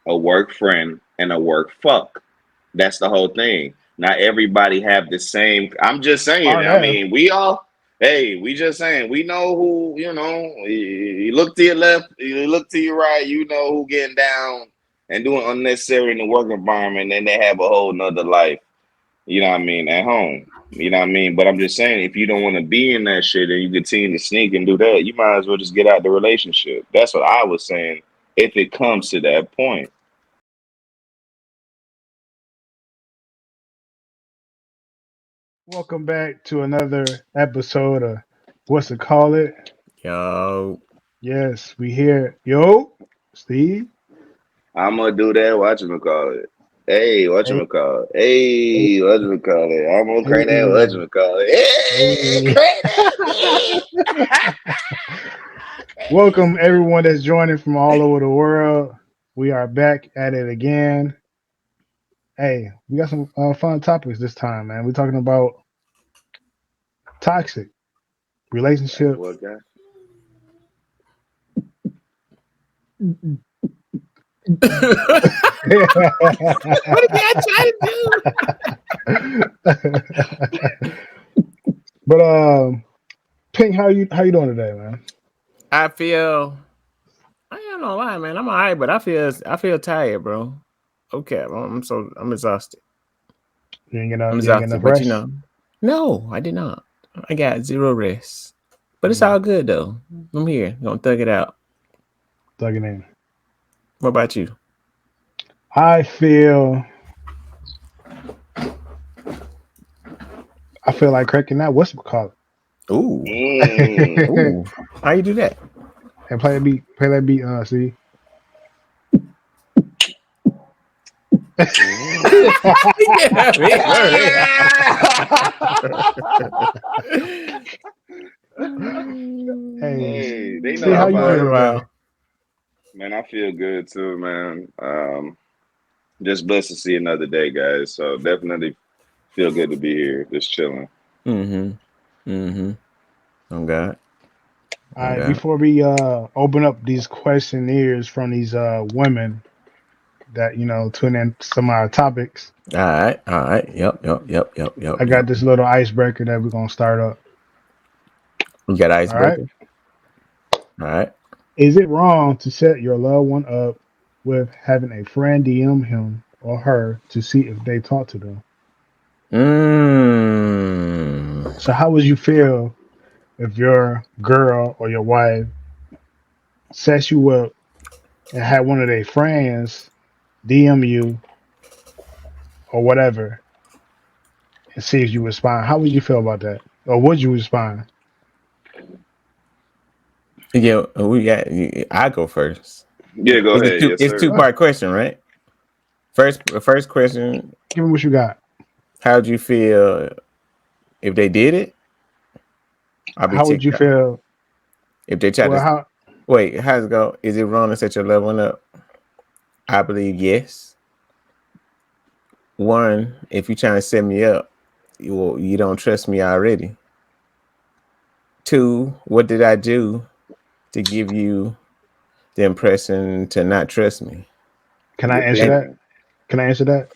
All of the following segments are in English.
a work friend, and a work fuck. That's the whole thing. Not everybody have the same. I'm just saying. Smart I ass. mean, we all. Hey, we just saying. We know who. You look to your left. You look to your right. You know who getting down and doing unnecessary in the work environment, and they have a whole nother life. You know what I mean? At home. You know what I mean? But I'm just saying, if you don't want to be in that shit and you continue to sneak and do that, you might as well just get out the relationship. That's what I was saying. If it comes to that point. Welcome back to another episode of What's It Call It? Yo, Yes, we here. Yo, Steve. I'm gonna do that. Whatchamacallit. Hey, Hey, whatchamacallit. hey, Hey, whatchamacallit. I'm gonna crank that hey, whatchamacallit. Hey, hey. crank that bitch. Welcome everyone that's joining from all over the world. We are back at it again. Hey, we got some fun topics this time, man. We're talking about toxic That relationship. boy got. what did I try to But Pink, how you doing today, man? do? I feel. I ain't gonna lie, man. I'm alright, but I feel tired, bro. Okay, I'm exhausted. I'm You ain't get exhausted, enough but rest. no, I did not. I got zero rest, but it's Mm, all good though. I'm here, gonna thug it out. Thugging in. What about you? I feel I feel like cracking that. What's it called? Ooh, Mm. ooh. How you do that? And play that beat. Play that beat. See. Yeah, me, for real. Hey, Hey, they see know how I'm you out All feel here. today. right. Man, I feel good too, man. Just blessed to see another day, guys. So definitely feel good to be here, just chilling. Mm-hmm. Mm-hmm. Oh God. All Oh right, God. before we open up these questionnaires from these women that tune in to some of our topics, All right. All right. Yep. Yep. Yep. Yep. Yep. I got Yep. this little icebreaker that we're gonna start up. You got an All right. icebreaker. All right. Is it wrong to set your loved one up with having a friend DM him or her to see if they talk to them? Mm. So how would you feel if your girl or your wife sets you up and had one of their friends DM you or whatever and see if you respond? How would you feel about that? Or would you respond? Yeah, we got. I go first. Yeah, go It's a ahead. two. Yes, It's sir. Uh, two-part question, right? First question: Give me what you got. how'd you feel if they did it? I'll be How would ticked you off. feel? If they try Well, to how? wait, how's it go? Is it wrong to set your loved one up? I believe yes. One, if you're trying to set me up, you don't trust me already. Two, what did I do to give you the impression to not trust me? Can I Good answer And that? feedback. Can I answer that?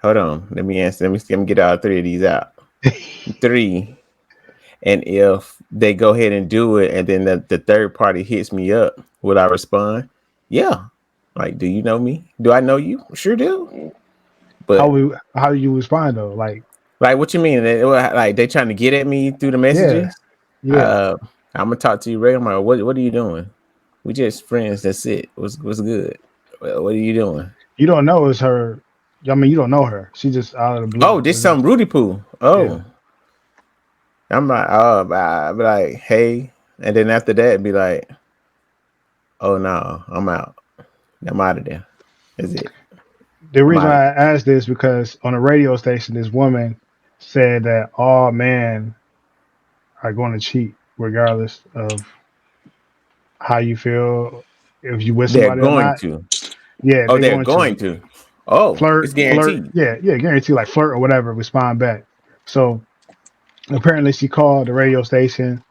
hold on, let me answer. Let me get all three of these out. Three, and if they go ahead and do it, and then the third party hits me up, will I respond? Yeah. Like, do you know me? Do I know you? Sure do. Mm. How But we? How do you respond though? Like, like, what you mean? Like they trying to get at me through the yeah, messages? yeah. Uh, I'm gonna talk to you regular. I'm like, what are you doing? We just friends. That's it. What's good? Well, what are you doing? You don't know it's her. I mean, you don't know her. She just out of the Oh, blue. this It's just some Rudy Poo. yeah. Oh, I'm like, oh, I be like, hey, and then after that, be like, oh no, I'm out. I'm out of there. That's it. The I'm reason out of I there. asked this because on a radio station, this woman said that all men are going to cheat regardless of how you feel, if you with They're somebody or going not. to. Yeah, Oh, they're they're going to going to. Oh, it's flirt. guaranteed. Yeah, yeah, guarantee like flirt or whatever. Respond back. So apparently, she called the radio station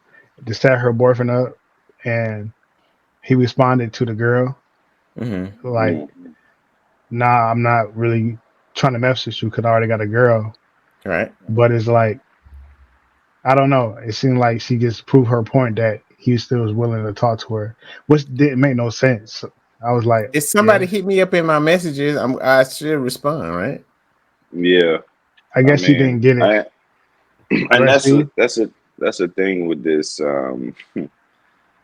to set her boyfriend up, and he responded to the girl Mm-hmm. like Mm. nah, I'm not really trying to mess with you because I already got a girl. Right. But it's like, I don't know. It seemed like she just proved her point that he still was willing to talk to her, which didn't make no sense. I was like, If somebody yeah, hit me up in my messages, I should respond, right? Yeah, I I guess he mean, didn't get it. I and Right, Steve? that's a thing with this.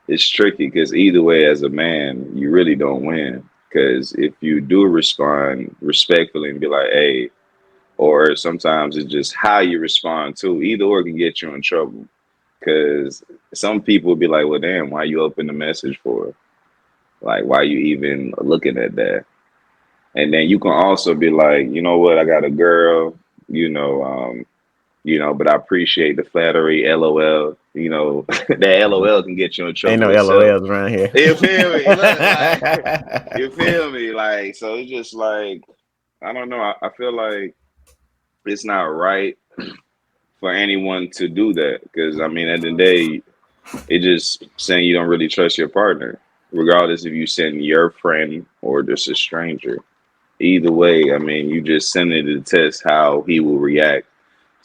It's tricky because either way, as a man, you really don't win. Because if you do respond respectfully and be like, "Hey," or sometimes it's just how you respond too. Either or can get you in trouble. Because some people will be like, "Well, damn, why you open the message for? Like, why you even looking at that?" And then you can also be like, "You know what? I got a girl. You know, but I appreciate the flattery. LOL. That LOL can get you in Ain't trouble no itself. LOLs around here. You feel me? Look, like you feel me? Like so, it's just like I don't know. I feel like it's not right for anyone to do that because I mean, at the end of the day, it just saying you don't really trust your partner, regardless if you send your friend or just a stranger. Either way, I mean, you just send it to test how he will react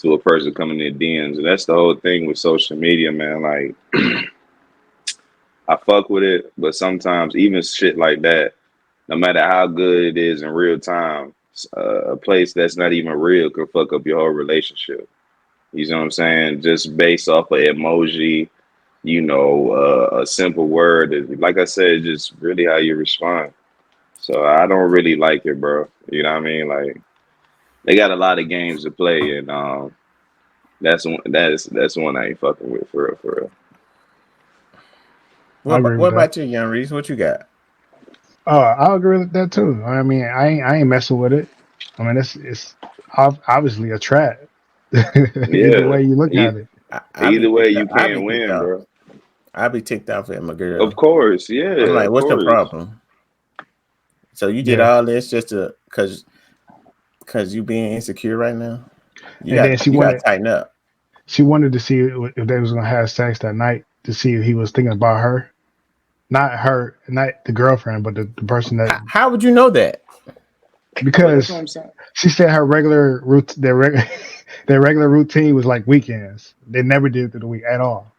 to a person coming in DMs. And that's the whole thing with social media, man. Like, I fuck with it, but sometimes even shit like that, no matter how good it is in real time, a place that's not even real could fuck up your whole relationship. You know what I'm saying? Just based off of emoji, a simple word. Like I said, just really how you respond. So I don't really like it, bro. You know what I mean? Like they got a lot of games to play, and that's one I ain't fucking with for real, for real. I agree What with that. about you, Young Reese? What you got? Oh, I agree with that too. I mean, I ain't messing with it. I mean, it's obviously a trap. Either Yeah. way you look E- at it. I be Either way, ticked off. you can't win, bro. I be ticked off at my Of girl. course, I'm yeah, like, of what's the course. problem? So you did Yeah. all this just to cause you being insecure right now? And then You got to tighten up. she wanted to see if they was gonna have sex that night to see if he was thinking about her, not her, not the girlfriend, but the person that How would you know that? But that's what because I'm saying. she said her regular route their regular routine was like weekends. They never did it through the week at all.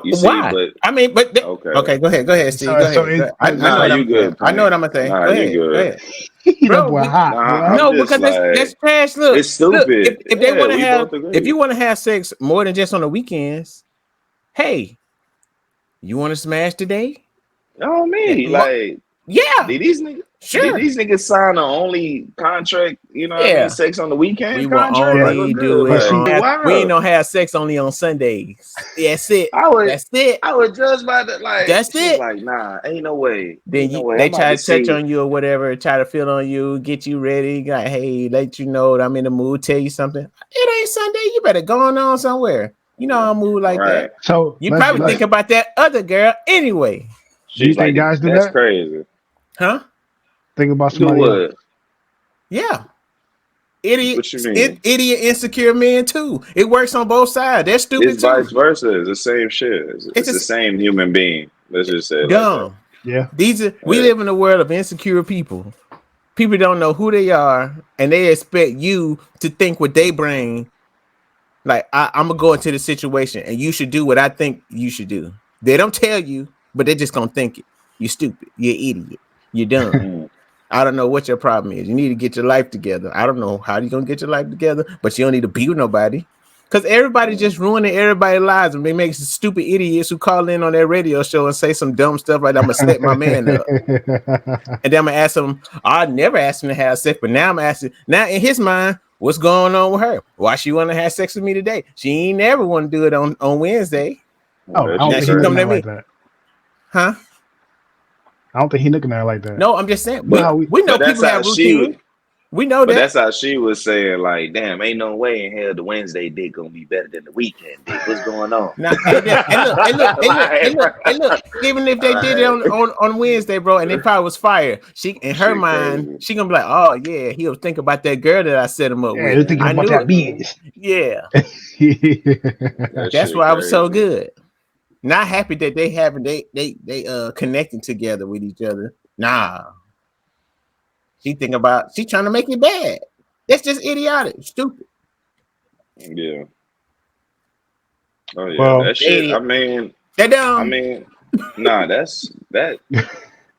You see, Why? but I mean, okay. okay, go ahead, Steve, So go so ahead. it I know Nah, what you I'm saying. good, I know what Plain. I'm gonna say. Nah, you Go good. ahead, that bro. boy hot Nah, boy. I'm No, just because that's like trash. it's Look. stupid. If they Yeah, want to we have, both if agree. you want to have sex more than just on the weekends, hey, you want to smash today? Oh Yeah, me, like yeah, did these niggas did sure, these niggas sign a only contract, you know what I mean, yeah. sex on the We weekend will contract? Yeah, Like we're only do good. but it Like see, on. We ain't wow. gonna have sex only on Sundays. That's it. I would That's it. I would just about to like That's she's it. like, nah, ain't no way. Then Ain't no way. they I'm about try to to touch see. on you or whatever, try to feel on you, get you ready. Like, hey, let you know that I'm in the mood. Tell you something. It ain't Sunday. You better go on somewhere. You know I don't move like that. Right. so You let's probably think let's. about that other girl anyway, Do you She's like, think guys do that's that? crazy. huh? Think about Do somebody else. what? Yeah. Idiot, What you mean? idiot, insecure men too. It works on both sides. They're It's stupid too. vice versa. It's the same shit. It's It's the just same human being. Let's just say it like that. dumb. Yeah. We Yeah. live in a world of insecure people. People don't know who they are, and they expect you to think with their brain. Like I'm gonna go into the situation, and you should do what I think you should do. They don't tell you, but they're just gonna think it. You're stupid. You're an idiot. You're dumb. Mm, I don't know what your problem is. You need to get your life together. I don't know how you're gonna get your life together, but you don't need to be with nobody. Cause everybody mm, just ruining everybody's lives and they make stupid idiots who call in on their radio show and say some dumb stuff like I'm gonna set my man up. And then I'm gonna ask him, I never asked him to have sex, but now I'm asking now in his mind, what's going on with her? Why she wanna have sex with me today? She ain't never want to do it on Wednesday. Oh, I that don't Now shit think he she looking coming at crazy. it at like me, that. huh? I don't think he looking at it like that. No, I'm just saying You know But how we we know but that's people how have she routine. would. We know But that. that's how she was saying. Like, damn, ain't no way in hell the Wednesday dick gonna be better than the weekend dick. What's going on? Now, hey, look. Even if they did it like, on Wednesday, bro, and they probably was fired, she in her shit mind, crazy. she gonna be like, oh yeah, he'll think about that girl that I set him up yeah, with. you thinking I about knew that it. Hmm. business. Yeah, That that's shit why I was so crazy. good. Not happy that they having they connecting together with each other. Nah, She trying to make it bad. That's just idiotic, stupid. Yeah. Oh yeah, Well, that They shit. idiot. They I dumb. mean, nah, that's that.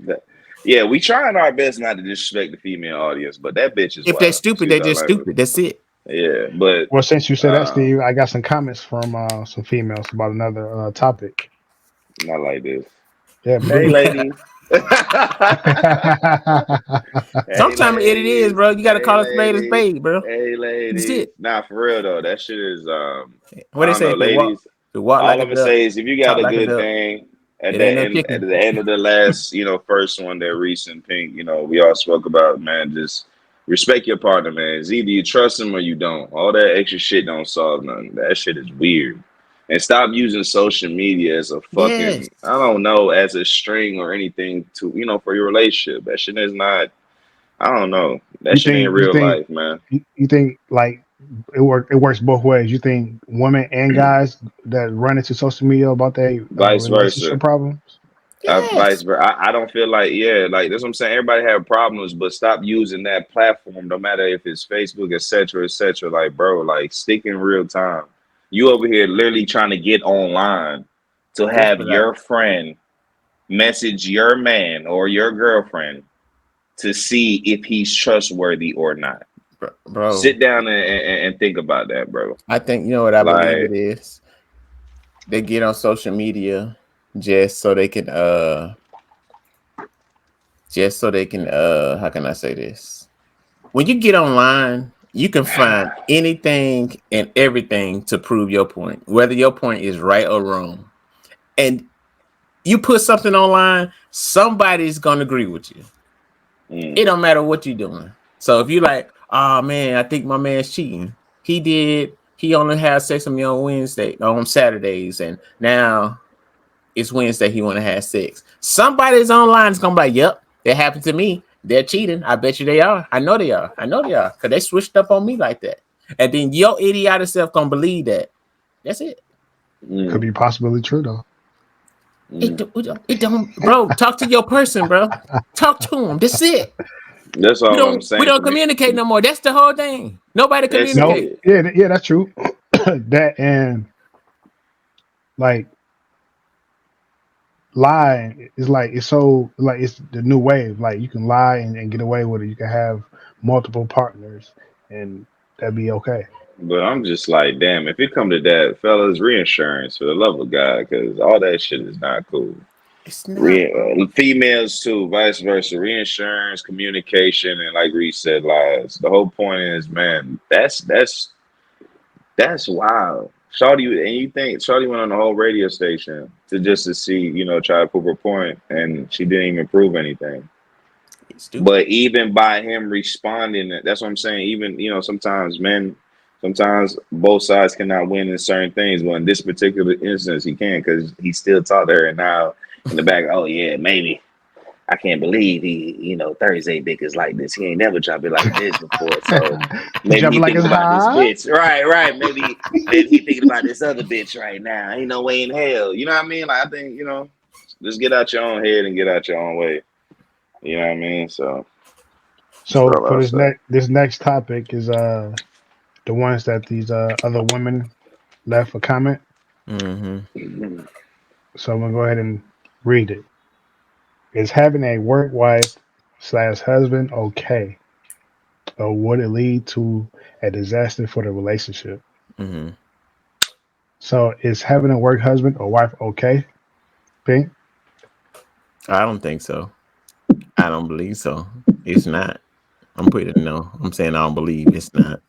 That. Yeah, we trying our best not to disrespect the female audience, but that bitch is If they're wild. stupid, Excuse they're our just language. stupid. That's it. Yeah, but well, since you said that, uh, Steve, I got some comments from some females about another topic. not like this. Yeah, Hey, believe it. ladies. Hey, Sometimes it is, ladies. bro. You gotta Hey, call a ladies. spade, bro. Hey, That's ladies. it. Nah, for real though, that shit is What I they don't say? know, If they ladies. walk like All a I'm gonna duck, say is if you got talk a like a good duck, thing it ain't no at chicken. the end of the last, first one that Reese and Pink, we all spoke about, man, just respect your partner, man. It's either you trust him or you don't. All that extra shit don't solve nothing. That shit is weird. And stop using social media as a Yes, fucking, I don't know, as a string or anything to, for your relationship. That shit is not, I don't know. That you shit ain't think you real think life, man. you think like it works both ways. You think women and guys that run into social media about their Vice versa. relationship problems? Vice yes. versa. I don't feel like, yeah, like that's what I'm saying. Everybody have problems, but stop using that platform, no matter if it's Facebook, etc., etc. Like, bro, like stick in real time. You over here literally trying to get online to Just have for that, your friend message your man or your girlfriend to see if he's trustworthy or not. bro. Sit down and think about that, bro. I think you know what I believe it Like, is. They get on social media just so they can how can I say this? When you get online, you can find anything and everything to prove your point, whether your point is right or wrong. And you put something online, somebody's gonna agree with you. It mm, don't matter what you're doing. So if you like, oh man, I think my man's cheating. He only had sex with me on Saturdays, and now it's Wednesday, he wanna have sex. Somebody's online is gonna be like, yep, that happened to me. They're cheating. I bet you they are. I know they are. I know they are. Cause they switched up on me like that. And then your idiotic self gonna believe that. That's it. Could mm, be possibly true though. mm. It don't, bro. Talk to your person, bro. Talk to him. That's it. That's We all I'm don't we saying. don't communicate no more. That's the whole thing. Nobody That's No, communicate. it. yeah, yeah, that's true. That and like lying is like it's so like it's the new wave. Like you can lie and get away with it. You can have multiple partners and that'd be okay. But I'm just like, damn, if it come to that, fellas, reinsurance for the love of God, because all that shit is not cool. It's not, bro. Females too, vice versa. Reinsurance, communication, and like Reese said, lies. The whole point is, man, that's wild. Shawty, and you think Shawty went on the whole radio station to see, try to prove her point, and she didn't even prove anything. It's stupid. But even by him responding, that's what I'm saying. Even sometimes both sides cannot win in certain things. But in this particular instance, he can because he still talked to her. And now in the back, oh yeah, maybe I can't believe Thursday dick is like this. He ain't never tried to be like this before. So He maybe jumping he like thinking it's about this hot. bitch. Right, right. Maybe he thinking about this other bitch right now. Ain't no way in hell. You know what I mean? Like I think just get out your own head and get out your own way. You know what I mean? So. That's So all for I'll say. this next topic is the ones that these other women left a comment. Mm-hmm. So I'm gonna go ahead and read it. Is having a work wife slash husband okay, or would it lead to a disaster for the relationship? Mm-hmm. So is having a work husband or wife okay? Pink? I don't think so. I don't believe so. It's not. I'm putting it no. I'm saying I don't believe it's not.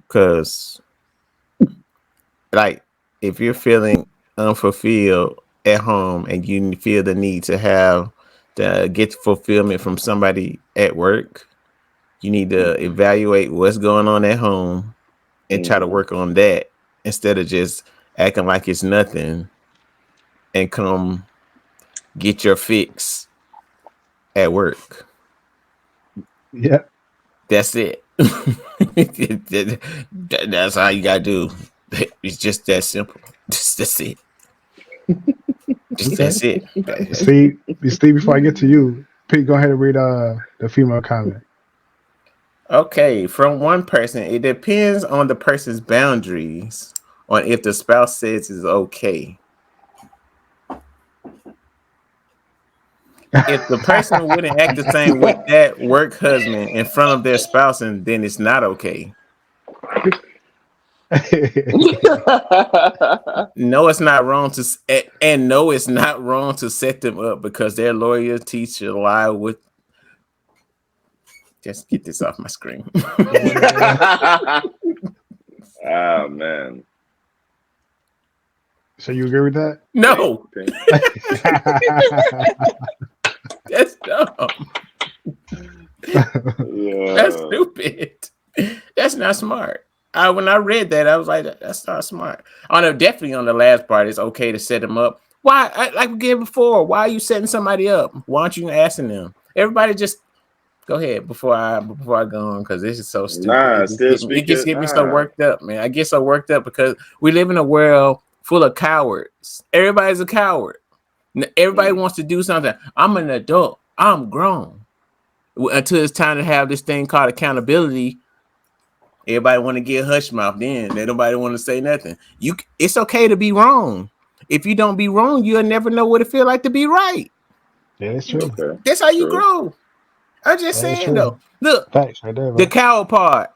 Cause like if you're feeling unfulfilled at home and you feel the need to have to get fulfillment from somebody at work, you need to Mm-hmm. evaluate what's going on at home and try to Mm-hmm. work on that instead of just acting like it's nothing and come get your fix at work. Yeah. That's it. That's all you gotta do. It's just that simple. That's it. Just Okay. that's it. Steve, before I get to you, Pete, go ahead and read the female comment. Okay, from one person, it depends on the person's boundaries on if the spouse says it's okay. If the person wouldn't act the same with that work husband in front of their spouse, and then it's not okay. No, it's not wrong to, and no, it's not wrong to set them up because their lawyer, teacher, lie with. Just get this off my screen. Oh man. So you agree with that? Pink, No, pink. that's dumb. That's Yeah. stupid. That's not smart. When I read that, I was like, "That's not smart." Definitely on the last part, it's okay to set them up. Why? Like we did before. Why are you setting somebody up? Why aren't you asking them? Everybody, just go ahead before I go on because this is so stupid. Nah, still It gets speaking. get me so Nah. worked up, man. I get so worked up because we live in a world full of cowards. Everybody's a coward. Everybody Mm. wants to do something. I'm an adult. I'm grown. Until it's time to have this thing called accountability, everybody want to get hush mouth. Then nobody want to say nothing. It's okay to be wrong. If you don't be wrong, you'll never know what it feel like to be right. Yeah, that's true. Okay. That's how you True. grow. I'm just That is saying though. true. Look, Facts right there, the bro. coward part.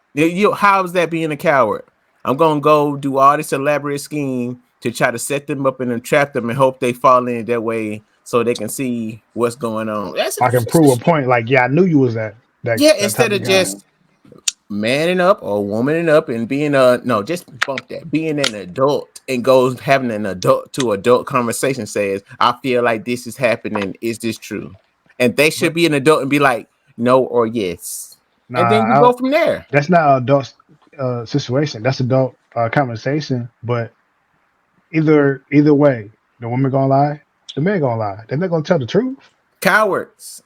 How's that being a coward? I'm gonna go do all this elaborate scheme to try to set them up and entrap them and hope they fall in that way so they can see what's going on. I can prove a point. Like, yeah, I knew you was Yeah, that type instead of of guy. Mm. just manning up or womaning up and being a no, just bump that. Being an adult and goes having an adult to adult conversation says, I feel like this is happening. Is this true? And they should But be an adult and be like, no or yes. And then you nah, go from there. that's not an adult situation. That's adult conversation. But either way, the woman gonna lie, the man gonna lie. They're not gonna tell the truth. Cowards.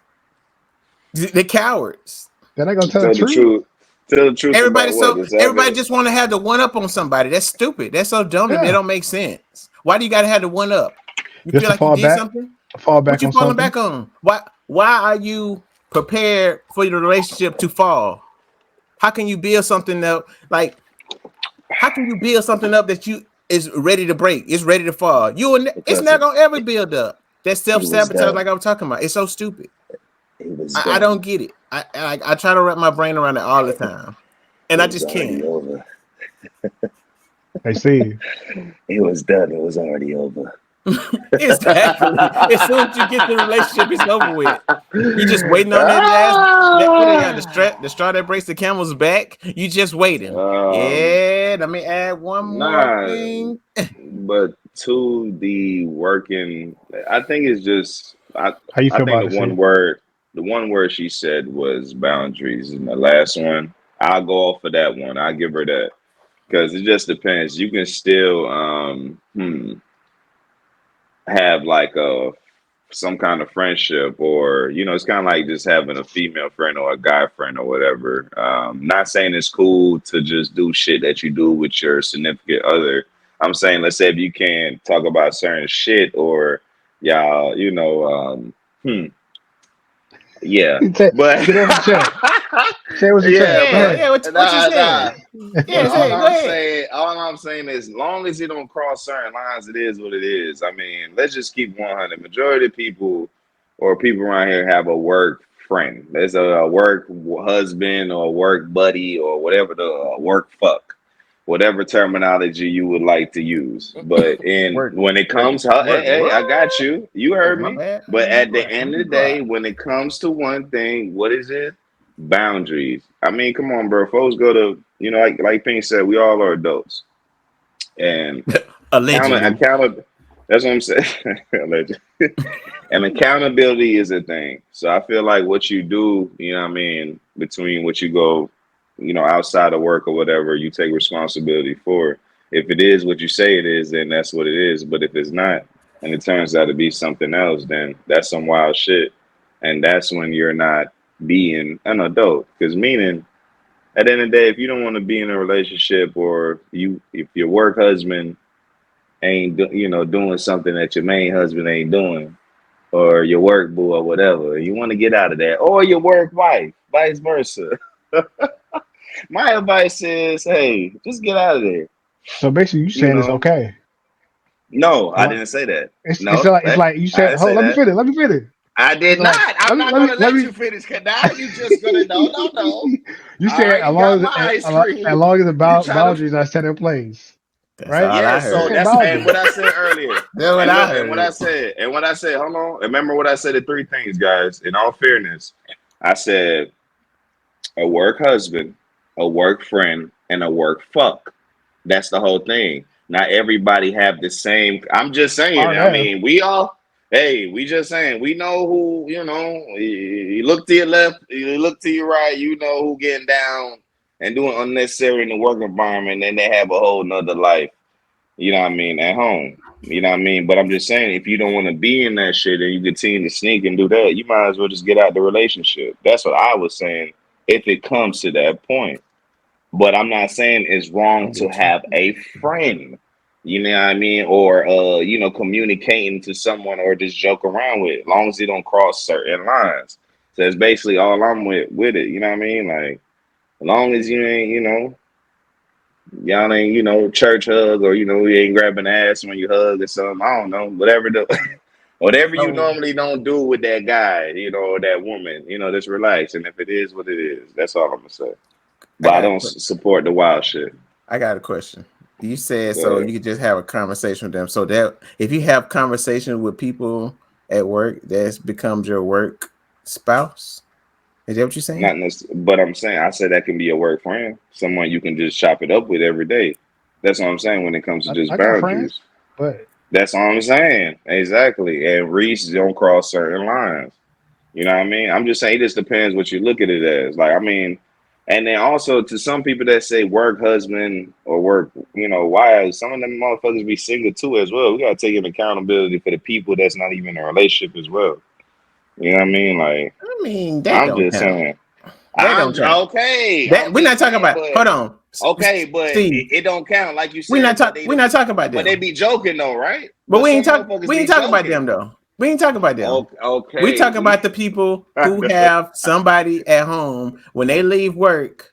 The cowards. They're not gonna tell the Tell the truth. truth. Tell the truth about what? Just Everybody having. just want to have the one up on somebody. That's stupid. That's so dumb to me. It Yeah, don't make sense. Why do you gotta have the one up? You just feel like you did something? to fall What back you on falling something. back on? Why are you prepared for your relationship to fall? How can you build something up like how can you build something up that you is ready to break? It's ready to fall. It's Because not gonna ever build up. That he was self-sabotage, like done. I was talking about. It's so stupid. He was I don't done. get it. I try to wrap my brain around it all the time. And It I was just already can't. over. They see. It was done. It was already over. Exactly. As soon as you get to the relationship, it's over with. You just waiting on that what they got the straw that breaks the camel's back. You just waiting. um, Yeah, let me add one more nah, thing. but to the working, I think it's just How you I feel think about it? See, the one word she said was boundaries, and the last one, I'll go off of that one. I'll give her that because it just depends. You can still have like a some kind of friendship, or it's kind of like just having a female friend or a guy friend or whatever. Not saying it's cool to just do shit that you do with your significant other. I'm saying, let's say if you can't talk about certain shit, or y'all, hmm, yeah, but get off your chest. Say what you yeah, saying. Go Yeah, but ahead. yeah. What you nah. saying? But Yeah, say it. Go ahead. all I'm saying is, long as it don't cross certain lines, it is what it is. I mean, let's just keep 100. Majority of people or people around here have a work friend. There's a work husband or work buddy or whatever the work fuck, whatever terminology you would like to use. But Word, when it word, comes, hey, word. hey, I What? got you. You Oh, heard my me. bad. But at the Right. end Let of me the go day, out. when it comes to one thing, what is it? Boundaries. I mean, come on, bro. Folks go to, like Pink said, we all are adults, and Allegedly. That's what I'm saying. Allegedly. And accountability is a thing. So I feel like what you do, what I mean, between what you go, outside of work or whatever, you take responsibility for. If it is what you say it is, then that's what it is. But if it's not, and it turns out to be something else, then that's some wild shit. And that's when you're not being an adult. Because meaning, at the end of the day, if you don't want to be in a relationship, or if your work husband ain't doing something that your main husband ain't doing, or your work boo or whatever. You want to get out of that, or your work wife, vice versa. My advice is, hey, just get out of there. So basically, you You saying it's know, okay. no, A I lot. didn't say that. It's No, like you I said. didn't Hold, say let me that. finish. Let me finish. I It's did like not. I'm not gonna let let me. you finish. Cause now you just gonna no, no, no. You I said already got my ice as cream. long as the You try to boundaries are set in place, That's right? all yeah. I You So heard. said that's and boundaries. what I said earlier. That's what And I look, and what I heard. said, and what I said. Hold on. Remember what I said? The three things, guys. In all fairness, I said a work husband, a work friend, and a work fuck. That's the whole thing. Not everybody have the same. I'm just saying. Hard I ass. mean, we all. Hey, we just saying. We know who. You know. You look to your left. You look to your right. You know who getting down and doing unnecessary in the work environment, and they have a whole nother life. You know what I mean? At home. You know what I mean? But I'm just saying, if you don't want to be in that shit and you continue to sneak and do that, you might as well just get out the relationship. That's what I was saying. If it comes to that point. But I'm not saying it's wrong I'm to with you. have a friend, you know what I mean, or communicating to someone or just joke around with, as long as it don't cross certain lines. So that's basically all I'm with it. You know what I mean? Like, as long as you ain't, y'all ain't, church hug or you ain't grabbing ass when you hug or something. I don't know, whatever the whatever you So normally don't do with that guy, or that woman, just relax. And if it is what it is, that's all I'm gonna say. I But I got don't support the wild shit. I got a question. You said so Uh, you could just have a conversation with them. So that if you have conversation with people at work, that becomes your work spouse. Is that what you're saying? Not necessarily, but I'm saying I said that can be a work friend, someone you can just chop it up with every day. That's what I'm saying when it comes to just I got friends, boundaries. but That's all I'm saying. Exactly. And Reese don't cross certain lines. You know what I mean? I'm just saying it just depends what you look at it as. Like, I mean, and then also to some people that say work husband or work, wives, some of them motherfuckers be single too as well. We gotta take an accountability for the people that's not even in a relationship as well. You know what I mean? Like, I mean, that I'm don't just count. saying. That I'm don't count. okay. That I'm we're just not talking saying, about. but Hold on, okay, but Steve. it don't count like you said. We're not talking about But they them. be joking though, right? But But some motherfuckers we ain't be talking about joking. them though. We ain't talking about them. We Okay, talking about the people who we. have somebody at home when they leave work.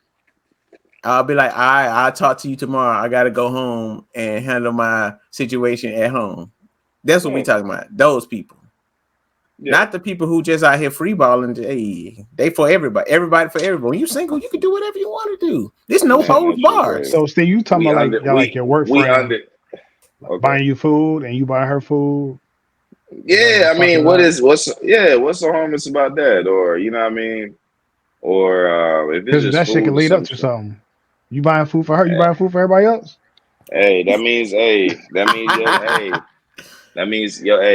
I'll be like, I'll talk to you tomorrow. I gotta go home and handle my situation at home. That's what we Yeah, talking about. Those people. yeah. Not the people who just out here free balling. Hey, they for everybody. Everybody for everybody. When you single, you can do whatever you want to do. There's no Man, holds that shit crazy. bars. so Steve, you talking We about like under like your work we friend under. Okay. buying you food and you buy her food, and y'all Yeah, just I talk mean, it out. what's so harmless about that? Or you know what I mean? Or if it's Because just that shit food can or lead up some to shit. something. You buying food for her, you Eh, buying food for everybody else. Hey, that means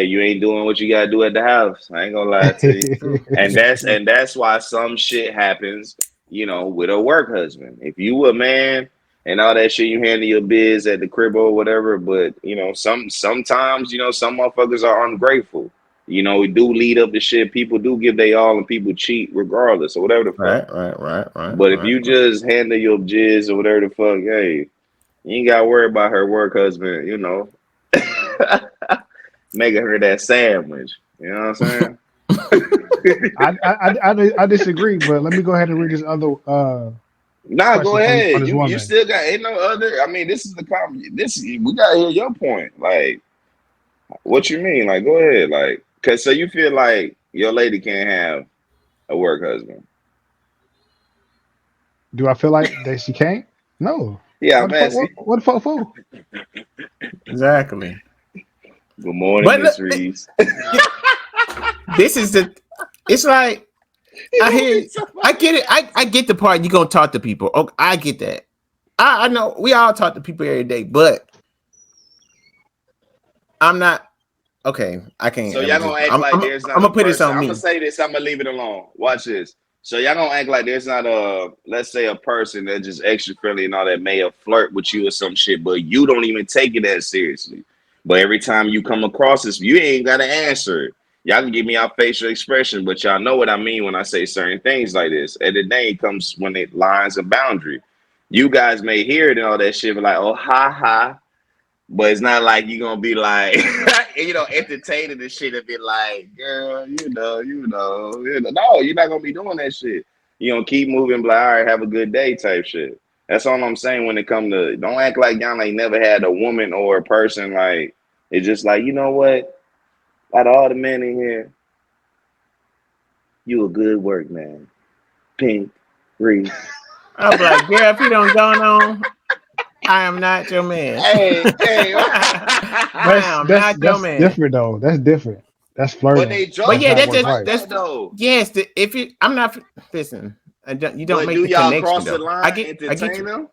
you ain't doing what you gotta do at the house. I ain't gonna lie to you. True. And That's that's true. and that's why some shit happens, with a work husband. If you a man and all that shit, you handle your biz at the crib or whatever. But sometimes some motherfuckers are ungrateful. We do lead up to shit. People do give they all, and people cheat regardless or whatever the fuck. Right, right, right, right, But if right, you right. just handle your jizz or whatever the fuck, hey, you ain't gotta worry about her work husband. Making her that sandwich. You know what I'm saying? I disagree, but let me go ahead and read this other Nah, go question from ahead. this You woman. still got ain't no other. I mean, this is the this we gotta hear your point. Like, what you mean? Like, go ahead. Like, cause so you feel like your lady can't have a work husband. Do I feel like that she can't? No. Yeah, What I'm the fuck? asking. What the fuck for? Exactly. Good morning, But Miss look, Reese. this is the. It's like I You gonna hear. be I somebody get it. I else. get the part. You gonna talk to people. Okay, I get that. I know we all talk to people every day, but I'm not okay. I can't. So y'all gonna act like there's I'm not a gonna put this person. on I'm gonna me. say this. I'm gonna leave it alone. Watch this. So y'all gonna act like there's not let's say a person that just extra friendly and all that may have flirt with you or some shit, but you don't even take it that seriously. But every time you come across this, you ain't gotta answer it. Y'all can give me our facial expression, but y'all know what I mean when I say certain things like this. At the day it comes when it lines a boundary. You guys may hear it and all that shit, but like, oh ha ha. But it's not like you're gonna be like, entertaining the shit and be like, girl, no, you're not gonna be doing that shit. You gonna keep moving, like, all right, have a good day, type shit. That's all I'm saying when it come to. Don't act like y'all ain't never had a woman or a person like. It's just like, you know what? Out of all the men in here, you a good work man. Pink, Reese. I'm like, girl, if you don't go on, I am not your man. Hey. I am not your That's man. different though. That's different. That's But flirting. they But That's drunk yeah, not that's people work just like wife. that's that though. yes. If you, I'm not listen. You don't But make do the y'all connection cross the though. I line, get entertain you. them?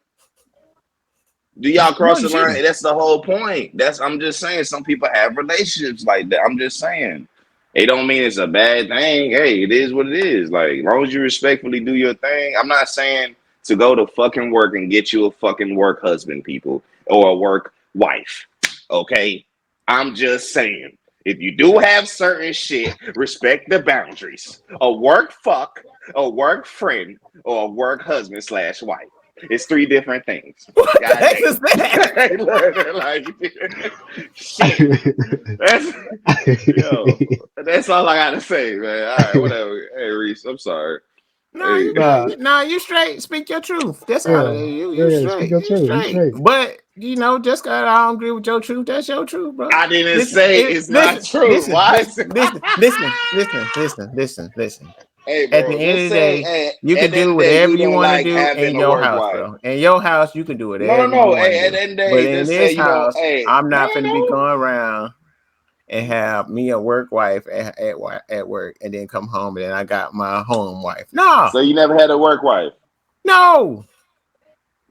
Do y'all No, cross you the line? shouldn't. That's the whole point. I'm just saying some people have relationships like that. I'm just saying. It don't mean it's a bad thing. Hey, it is what it is. Like, as long as you respectfully do your thing. I'm not saying to go to fucking work and get you a fucking work husband, people, or a work wife. Okay? I'm just saying. If you do have certain shit, respect the boundaries. A work fuck, a work friend, or a work husband / wife. It's three different things. What the God heck is that? damn. Like, shit. That's yo. That's all I gotta say, man. All right, whatever. Hey, Reese, I'm sorry. No, Hey, you good. Nah, No, you straight. Speak your truth. That's all. yeah, You yeah. Speak straight. your You truth. You straight. straight. But just cause I don't agree with your truth, that's your truth, bro. I didn't Listen, say it's not listen, true. listen, Why? listen, listen, listen, listen, listen, listen, listen. Hey, At the bro, end just of the say, day, hey, you at can the end do of the day, whatever you you don't want to like do having in a your work house, wife. bro. In your house, you can do No, whatever you no. want Hey, to at do. the end of the But day, in just say this you don't. house, Hey, I'm not finna be no. going around and have me a work wife at work and then come home and then I got my home wife. No, So you never had a work wife. no,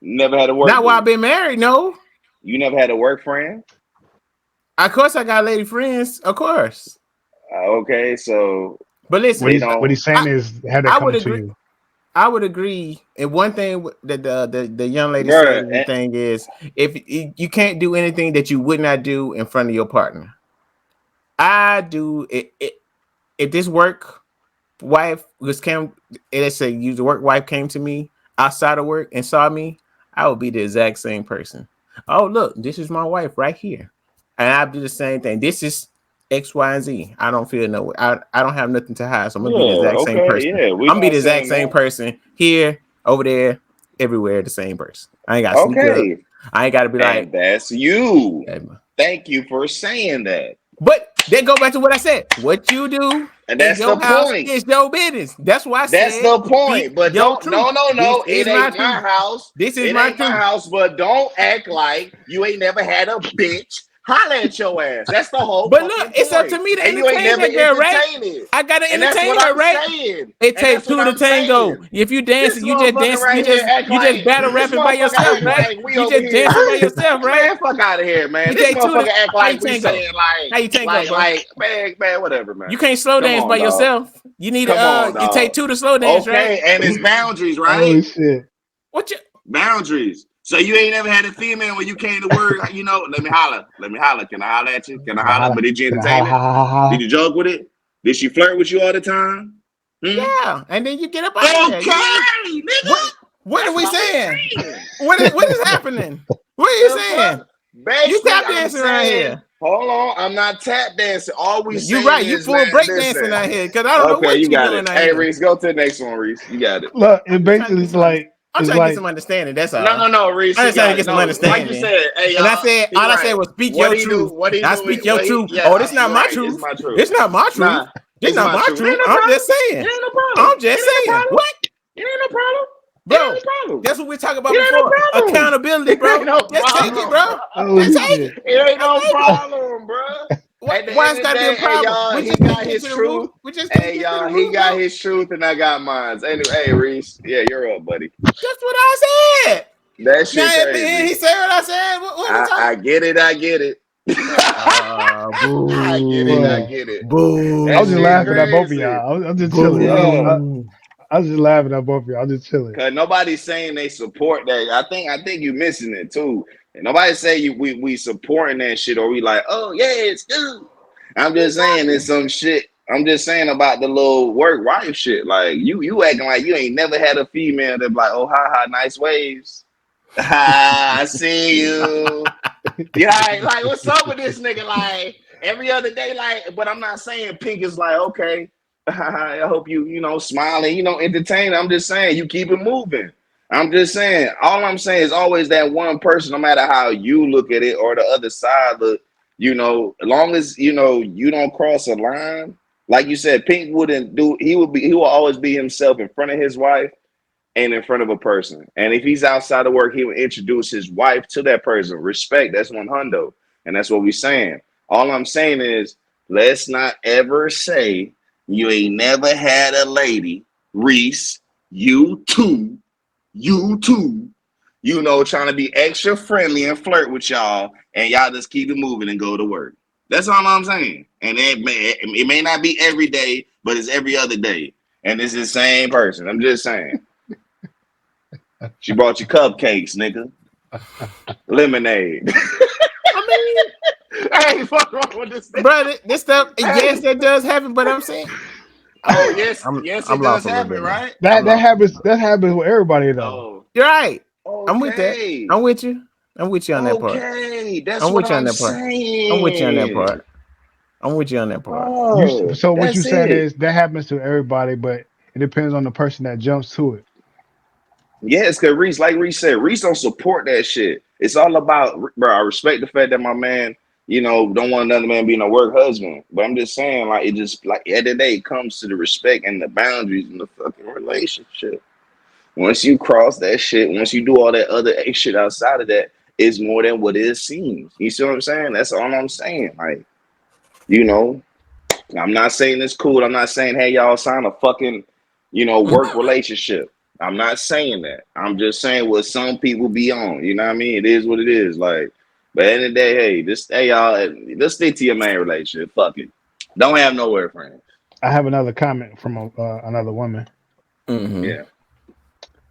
Never had a work not while I've boo. been married. No, You never had a work friend. of course I got lady friends, of course. Okay, so But What they listen, he's don't. saying is have that I would come to agree. you. I would agree. And one thing that the young lady said, Bruh, and the thing is, if you can't do anything that you would not do in front of your partner, I do it. If this work wife was came, let's say you the work wife came to me outside of work and saw me, I would be the exact same person. Oh look, this is my wife right here, and I'd do the same thing. This is X, Y, and Z. I don't feel no way. I don't have nothing to hide, so I'm gonna be the yeah, exact same okay, person. yeah. We I'm gonna be not the exact saying same that. person here, over there, everywhere, the same person. I ain't gotta sneak up. Okay, I ain't gotta be like, and that's you. hey, Thank you for saying that. but they go back to what I said. What you do And in that's the your house point. is your business. That's why I That's said the speak point. But your don't, truth. This no. It is my ain't my truth. house. This is It my ain't my truth. house. But don't act like you ain't never had a bitch holler at your ass. That's the whole But look, fucking it's up to point. me to And you ain't entertain never that girl, right? entertained it. I gotta And that's what entertain her, I'm right? saying. It And that's takes what two to I'm tango. saying. If you This dancing, you just motherfucker dance, right here act you just like battle this rapping by motherfucker yourself, act right? like we You over just here. dancing by yourself, right? Man, fuck out of here, man. It This takes two motherfucker to act how you like we tango? saying How you tango, bro? man, whatever, man. You can't slow Come dance by on, dog. yourself. You need Come on, it take dog. two to slow dance, right? Okay, and it's boundaries, right? Oh shit. What you Boundaries. So you ain't never had a female when you came to work, let me holler. Let me holler. Can I holler at you? Can I Can I holler? holla? But did you Can I entertain holla? it? Ha ha ha Did ha. you joke with it? Did she flirt with you all the time? Hmm? yeah, and then you get up out of there. You know Okay, what? nigga. What are That's we what saying? we saying. What is happening? What are you The saying? fuck? You Basically, tap I'm dancing around saying, here. hold on, I'm not tap dancing. All we You saying right. You is, full man, break dancing listen. out here because I don't know Okay, what you you got it. doing out Hey, here. Reese, go to the next one, Reese. You got it. Look, I'm it just trying to basically get is some. like I'm it's trying to get like some understanding. That's No, all. no, Reese. I'm He just trying to got get some no. Like you understanding. said, hey And I y'all. said, He all I said right. was speak What your he do? truth. What he Now do? speak your What he? truth. Yeah, Oh, this not you're my right. It's truth. my truth. This not my truth. Nah, This it's not my my truth. It truth. ain't no I'm problem. just It saying. ain't no problem. I'm It just ain't no saying. problem. What? It ain't no problem. It ain't Bro, no problem. that's what we talked It about ain't before. no problem. Accountability, It ain't bro. no Just take it, problem, bro. bro. oh Just take shit. it. It ain't Just no take it. problem, bro. At the Why end it's of the got to be a day, hey problem? y'all, We he just can't got get his to the root. truth. We just can't Hey get to the y'all, he root, got bro. his truth, and I got mine. Anyway, hey Reese, yeah, you're up, buddy. That's what I said. That shit Now at the end, crazy. he said what I said. What are we talking? I get it. I get it. I get it. I Well, Boo, get it. I That was just boo, shit laughing at both of crazy. y'all. I'm just chilling. Yeah. boo. I was just laughing at both of y'all. I'm just chilling. Cause nobody's saying they support that. I think you missing it too. And nobody say we supporting that shit or we like, oh yeah, it's good. I'm just saying it's some shit. I'm just saying about the little work wife shit. Like you acting like you ain't never had a female that be like, oh ha, nice waves. Ha, I see you. Yeah, like what's up with this nigga? Like every other day, like, but I'm not saying Pink is like, okay, I hope smiling, entertain. I'm just saying you keep it moving. I'm just saying, all I'm saying is always that one person, no matter how you look at it or the other side look, as long as you don't cross a line, like you said, Pink wouldn't do, he will always be himself in front of his wife and in front of a person. And if he's outside of work, he will introduce his wife to that person. Respect, that's one hundo. And that's what we're saying. All I'm saying is, let's not ever say you ain't never had a lady, Reese, you too, trying to be extra friendly and flirt with y'all, and y'all just keep it moving and go to work. That's all I'm saying. And it may not be every day, but it's every other day. And it's the same person. I'm just saying. She brought you cupcakes, nigga. Lemonade. I Hey, fuck wrong with this mean, thing. brother, this stuff. Hey. Yes, that does happen. But I'm saying, Oh, yes, yes, I'm it does lost a little happen, bit now. right? I'm That lost. happens. That happens with everybody though. Oh, You're right. I'm with that. okay. I'm with you. I'm with you on that part. Okay, that's I'm what with you on I'm that part. I'm with you on that saying. part. I'm with you on that part. Oh, So what you that's saying it. is that happens to everybody, but it depends on the person that jumps to it. Yes, because Reese, like Reese said, Reese don't support that shit. It's all about, bro. I respect the fact that my man, don't want another man being a work husband. But I'm just saying, like, it just, like, at the end of the day, it comes to the respect and the boundaries in the fucking relationship. Once you cross that shit, once you do all that other shit outside of that, it's more than what it seems. You see what I'm saying? That's all I'm saying. Like, you know, I'm not saying it's cool. I'm not saying, hey, y'all sign a fucking, work relationship. I'm not saying that. I'm just saying what some people be on. You know what I mean? It is what it is. Like, but at the end of the day, hey, y'all, let's stick to your main relationship. Fuck it. Don't have nowhere friends. I have another comment from another woman. Mm-hmm. Yeah.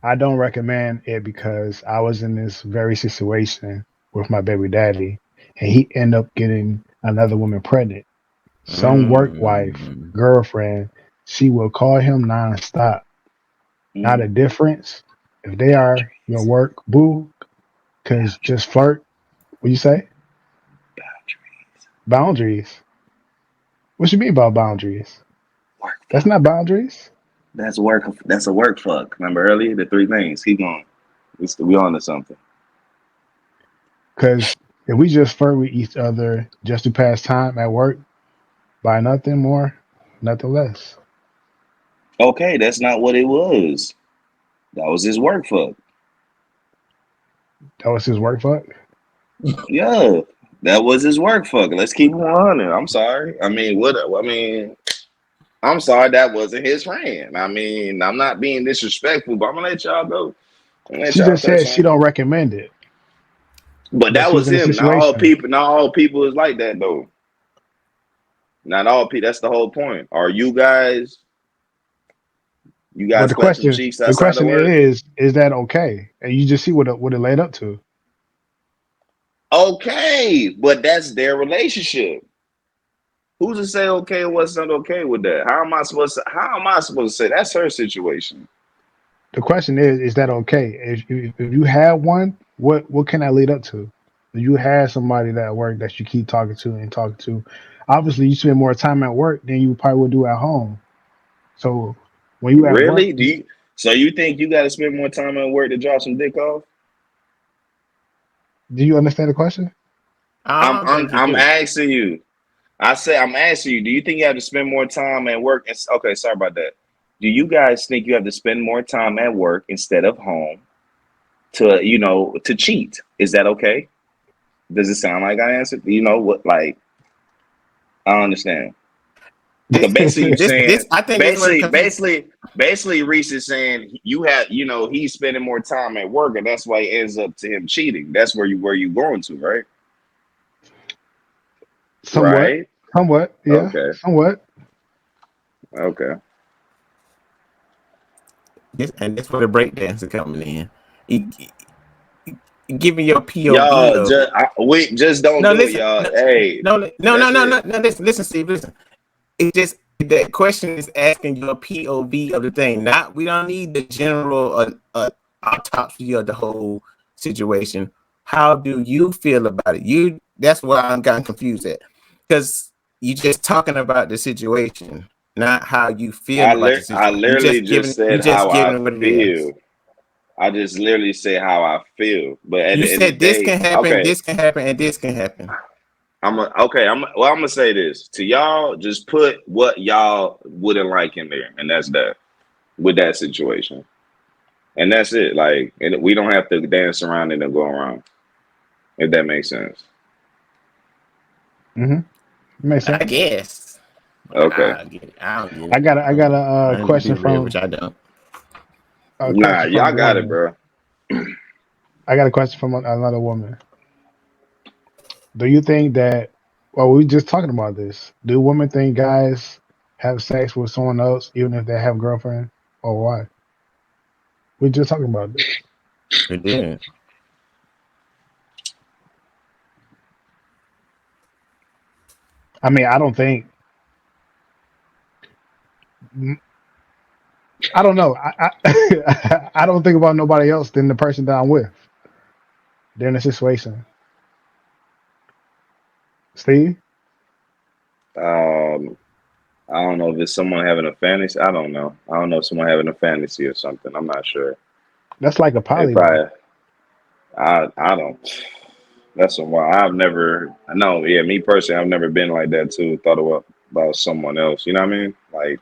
I don't recommend it because I was in this very situation with my baby daddy, and he ended up getting another woman pregnant. Some work wife, Mm-hmm. girlfriend, she will call him nonstop. Now the Mm. difference, if they are your work boo, because just flirt. What you say? Boundaries. What you mean about boundaries? Work That's fuck. not boundaries. That's work. That's a work fuck. Remember earlier the three things. Keep going. We on to something. Because if we just flirt with each other just to pass time at work, by nothing more, nothing less. Okay, that's not what it was. That was his work fuck. That was his work fuck. Yeah, that was his work fuck. Let's keep it 100. I'm sorry. I mean, what? I mean, I'm sorry that wasn't his friend. I mean, I'm not being disrespectful, but I'm gonna let y'all go. I'm gonna let She y'all just touch said she on it. don't recommend it, But but that she was was in a him. situation. Not all people is like that though. Not all people. That's the whole point. Are you guys? You But guys clap some cheeks the outside of question work? is that okay? And you just see what it led up to. Okay, but that's their relationship. Who's to say okay and what's not okay with that? How am I supposed to say that's her situation? The question is that okay? If you have one, what can that lead up to? If you have somebody that at work that you keep talking to and talking to, obviously you spend more time at work than you probably would do at home. So when you at work, Really? So you think you gotta spend more time at work to drop some dick off? do you understand the question? I don't think you I'm do. asking you. I say I'm asking you, do you think you have to spend more time at work? Okay, sorry about that. Do you guys think you have to spend more time at work instead of home to cheat? Is that okay? Does it sound like I answered? You know what? Like I don't understand. Because basically, you saying I think this where the confusion. basically, Reese is saying he's spending more time at work, and that's why it ends up to him cheating. That's where you going to, right? Somewhat, Right. somewhat, yeah, Okay. somewhat. Okay. This where the breakdance is coming in. You, give me your POV Y'all, of it. we just don't No, do it, listen. y'all. No, Hey, that's it. no. Listen, Steve. Listen. It's just that question is asking your POV of the thing. Not we don't need the general autopsy of the whole situation. How do you feel about it? That's what I'm kind of confused at. Because You just talking about the situation, not how you feel about the I situation. literally just You said just how I giving what it is. feel. I just literally say how I feel. But at You the end of said the this day, can happen, okay, this can happen, and this can happen. I'm gonna say this to y'all. Just put what y'all wouldn't like in there, and that's that with that situation, and that's it. Like, and we don't have to dance around it and go around. If that makes sense. Mm-hmm. Makes I sense. guess. Okay. I get it. I don't get I it. got a, I got a Learn to be question real, from which I don't. a Nah, question from y'all a got it, woman. bro. I got a question from another woman. Do you think that? Well, we just talking about this. Do women think guys have sex with someone else even if they have a girlfriend, or why? We just talking about this. It did. I mean, I don't think. I don't know. I don't think about nobody else than the person that I'm with. They're in a situation. Steve, Um, I don't know if it's someone having a fantasy. I don't know. I don't know if someone having a fantasy or something. I'm not sure. that's like a It poly though. probably. I don't. That's a while. I've never. No, yeah, me personally, I've never been like that too. Thought about someone else. You know what I mean? Like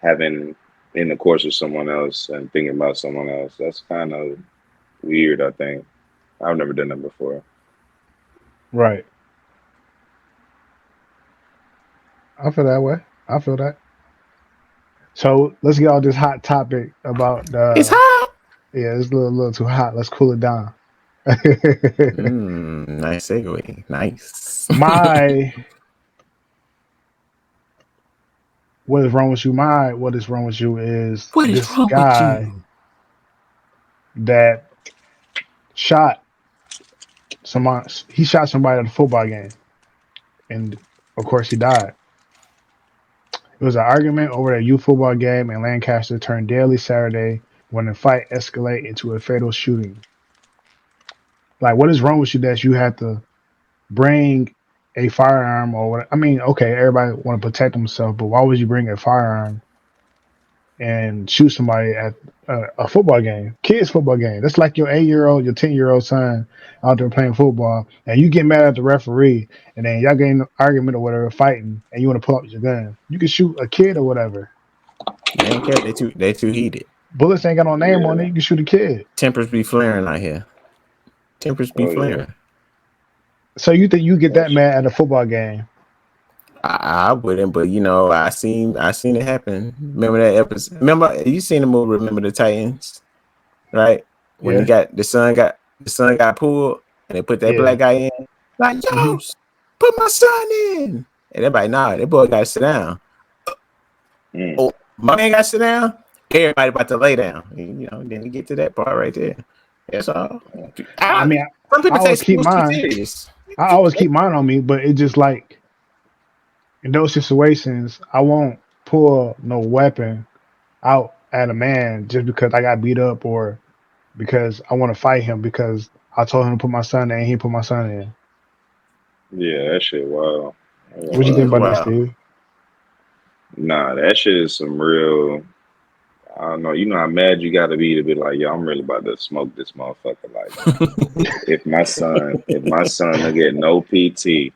having in the course of someone else and thinking about someone else. That's kind of weird. I think I've never done that before. Right. I feel that way. I feel that. So let's get on this hot topic about It's the. hot. Yeah, it's a little too hot. Let's cool it down. Nice segue. Nice. My what is wrong with you? My what is wrong with you is What is this wrong with guy you? that shot someone. He shot somebody at a football game, and of course he died. It was an argument over a youth football game in Lancaster turned deadly Saturday when the fight escalated into a fatal shooting. Like, what is wrong with you that you have to bring a firearm or what? I mean, okay, everybody want to protect themselves, but why would you bring a firearm and shoot somebody at a football game, kids football game? That's like your 8 year old, your 10 year old son out there playing football, and you get mad at the referee, and then y'all get in an argument or whatever, fighting, and you want to pull up your gun. You can shoot a kid or whatever. They ain't care. They too heated. Bullets ain't got no name on it. Yeah. You can shoot a kid. Tempers be flaring out here. Tempers be Oh yeah. flaring. So you think you get that That's, mad at a football game? I wouldn't, but I seen it happen. Remember that episode? Remember you seen the movie? Remember the Titans, right? When he Yeah, got the son got pulled, and they put that black yeah. guy in. Like, Hmm. yo, put my son in. And everybody, nah, that boy got to sit down. mm, Oh, my man got to sit down. Everybody about to lay down. Then you get to that part right there. That's all. I mean, Some I people take always keep sports too mine. serious. I always keep mine on me, but it just like in those situations, I won't pull no weapon out at a man just because I got beat up or because I want to fight him because I told him to put my son in and he put my son in. yeah, that shit. Wow. What you Yeah, think it's about that, wild. Steve? Nah, that shit is some real. I don't know. You know how mad you got to be like, yo, I'm really about to smoke this motherfucker. Like, if my son don't get no PT,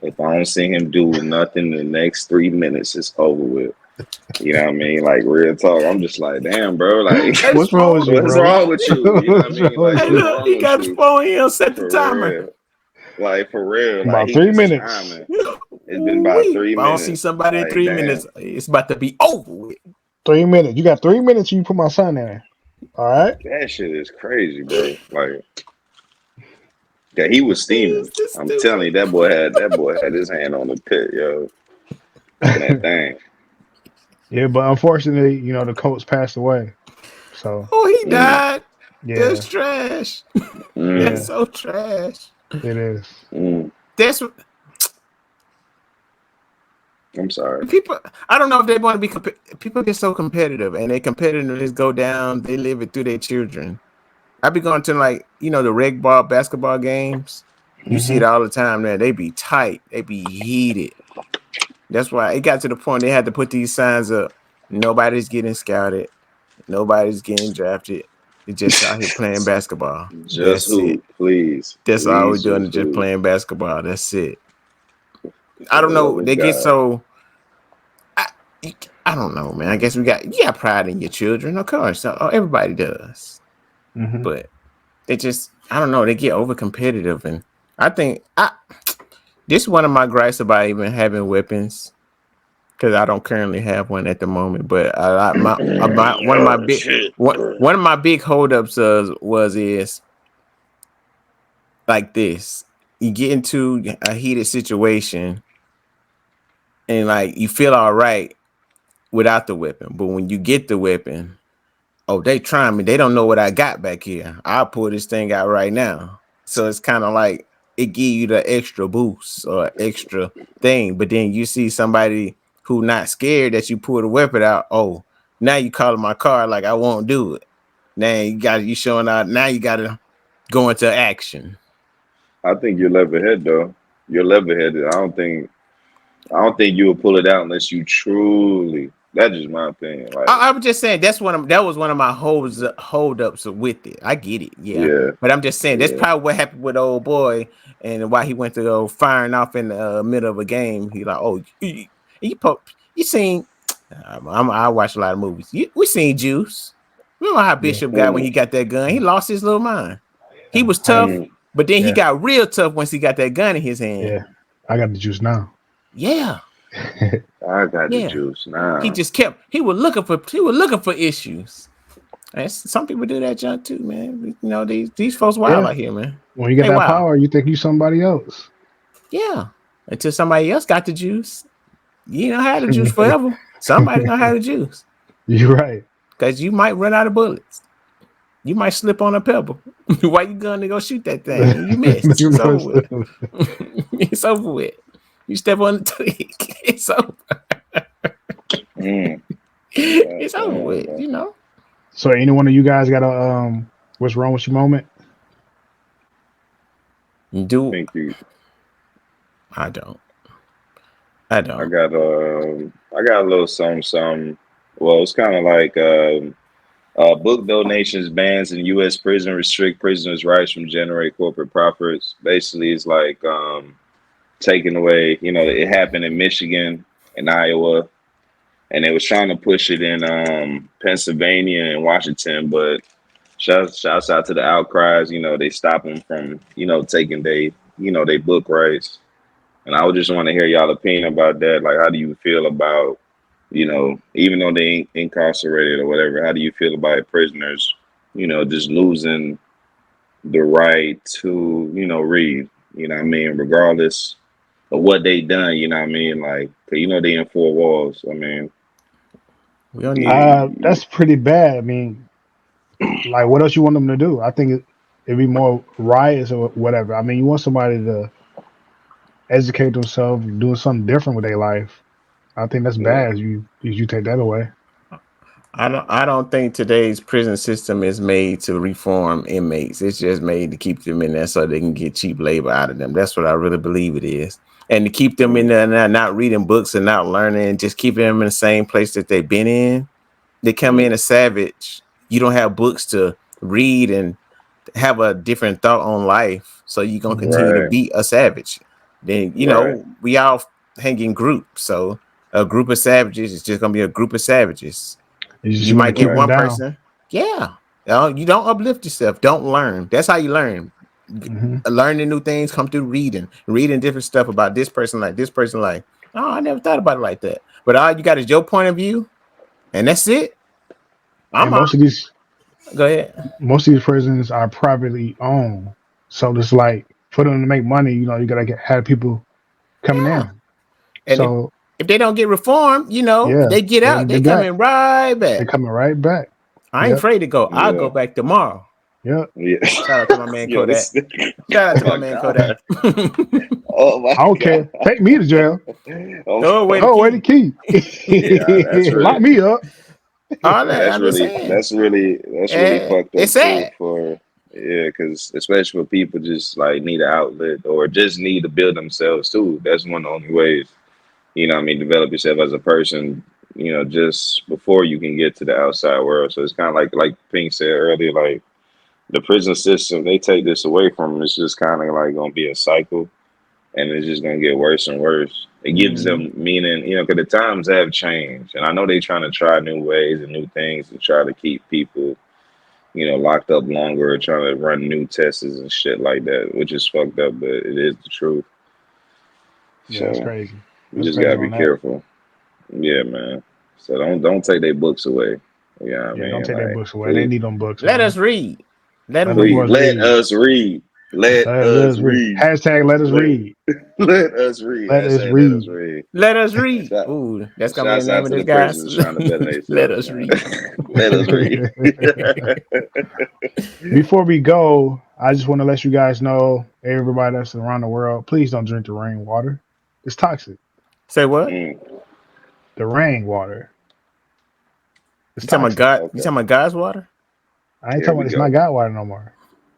if I don't see him do nothing in the next 3 minutes, it's over with. You know what I mean? Like real talk. I'm just like, damn, bro. Like, That's What's wrong with phone. you, what's bro? wrong with you? You know what I What's wrong mean? Like, with Hey, what's you? look, wrong he with got his you? phone here, set the For timer. real. Like for real. Like About he three needs some minutes. timing. It's been about If three I don't see minutes. somebody in Like, 3 minutes, damn. it's about to be over with. 3 minutes. You got 3 minutes. You put my son in. All right. That shit is crazy, bro. Like, yeah, he was steaming. It's just I'm telling stupid. you, that boy had his hand on the pit, yo, on that thing. Yeah, but unfortunately, the coach passed away. So Oh, he Mm, died. That's yeah, trash. That's mm, yeah, so trash. it is. mm. That's what I'm sorry. people. I don't know if they want to be. People get so competitive, and their competitiveness go down. They live it through their children. I be going to like the reg ball basketball games. You see it all the time now. They be tight. They be heated. That's why it got to the point they had to put these signs up. Nobody's getting scouted. Nobody's getting drafted. They're just out here playing basketball. Just That's it. who, please, That's all we're please, doing just is just who, playing basketball. That's it. I for don't the love know. of They get God. so. I, I don't know, man. I guess you got pride in your children, of course. Everybody does, Hmm. but they just I don't know. They get over competitive, and I think this is one of my gripes about even having weapons because I don't currently have one at the moment. But one of my Oh big shit! one of my big holdups is like this. You get into a heated situation and like you feel all right without the weapon, but when you get the weapon, oh, they trying me. They don't know what I got back here. I'll pull this thing out right now. So it's kind of like it give you the extra boost or extra thing. But then you see somebody who not scared that you pull the weapon out. Oh, now you calling my car like I won't do it. Now you showing out. Now you got to go into action. I think you're level-headed though. You're level-headed. I don't think you will pull it out unless you truly. That's just my opinion. Like, I was just saying that was one of my holdups with it. I get it, yeah, yeah, but I'm just saying that's yeah. probably what happened with the old boy and why he went to go firing off in the middle of a game. He like, oh, you seen? I watch a lot of movies. We seen Juice. Remember how Yeah. Bishop got when Mm, he got that gun? He lost his little mind. He Yeah. was I tough, mm. but then he yeah. got real tough once he got that gun in his hand. Yeah. I got the juice now. Yeah, I got the yeah. juice now. He was looking for issues. Some people do that junk too, man. You know, these folks wild Yeah. out here, man. When you get They that wild. power, you think you somebody else. Yeah. Until somebody else got the juice. You ain't gonna have the juice forever. Somebody gonna have the juice. You're right. Cause you might run out of bullets. You might slip on a pebble. Why you going to go shoot that thing? And you missed. You It's know, over with. It's over with. You step on the twig. It's over. Mm. God It's over damn, with, bro. you know. so any one of you guys got a what's wrong with your moment? Do Think you? I don't. I don't. I got a little something. Well, it's kind of like book donations bans in U.S. prison restrict prisoners' rights from generate corporate profits. Basically, it's like taking away. You know, it happened in Michigan and Iowa, and they was trying to push it in Pennsylvania and Washington, but shouts out to the outcries. You know, they stop them from taking they book rights. And I would just want to hear y'all opinion about that. Like, how do you feel about, even though they ain't incarcerated or whatever, how do you feel about prisoners, just losing the right to, read, what I mean, regardless of what they done, you know what I mean? Like, 'cause they in four walls. I mean, We don't need you, That's pretty bad. I mean, like, what else you want them to do? I think it'd be more riots or whatever. I mean, you want somebody to educate themselves, doing something different with their life. I think that's yeah, bad. You take that away. I don't think today's prison system is made to reform inmates. It's just made to keep them in there so they can get cheap labor out of them. That's what I really believe it is. And to keep them in mm, there not reading books and not learning, just keeping them in the same place that they've been in. They come mm, in a savage. You don't have books to read and have a different thought on life. So you're gonna Hmm. continue to right, be a savage. Then right, we all hang in groups. So a group of savages is just gonna be a group of savages. You just You want to might get keep them right. one down. person. Yeah. You don't uplift yourself. Don't learn. That's how you learn. Hmm. Learning new things come through reading different stuff about this person like this person like. Oh, I never thought about it like that. But all you got is your point of view, and that's it. And I'm all. Go ahead. most of these prisons are privately owned, so it's like for them to make money, you gotta have people coming Yeah. in. And So if they don't get reformed, yeah, they get they out, don't they get back. coming right They're back. coming right back. I ain't Yep, afraid to go. I'll go Yeah, back tomorrow. yep. yeah. Shout out to my man Yo, Kodak. this. Shout out Oh to my my man god. Kodak. Oh my I don't god. care. Take me to jail. Oh, Oh, wait the Oh, where the key. key? yeah, that's Lock really me up. All that I'm just saying. that's really fucked up It's too sad. for. Yeah, because especially for people just like need an outlet or just need to build themselves too. That's one of the only ways, I mean, develop yourself as a person, just before you can get to the outside world. So it's kind of like Pink said earlier, like the prison system, they take this away from them. It's just kind of like gonna be a cycle, and it's just gonna get worse and worse. It gives Mm-hmm. them meaning, because the times have changed, and I know they're trying to try new ways and new things to try to keep people, locked up longer, or trying to run new tests and shit like that, which is fucked up, but it is the truth. Yeah, that's So crazy. you That's just gotta crazy be on that. careful. Yeah, man. So don't take their books away. You know what I Yeah, don't mean? take their Like, books away. They please, need them books, Let man. us read. Let them Let them please read. boys let read. us read. Let Let us us read. read. Hashtag let us Let read. let us read. Let I us said let us read. read. Let us read. Shout, Ooh, that's gonna be the shouts name out of to this, the guys. prisoners trying to better Let themselves, us man. read. Let us read. Before we go, I just want to let you guys know, everybody that's around the world, please don't drink the rainwater. It's toxic. Say what? Mm, The rainwater. It's You talking about toxic. God? You okay, talking about God's water? I ain't here talking we about it's not go. God water no more.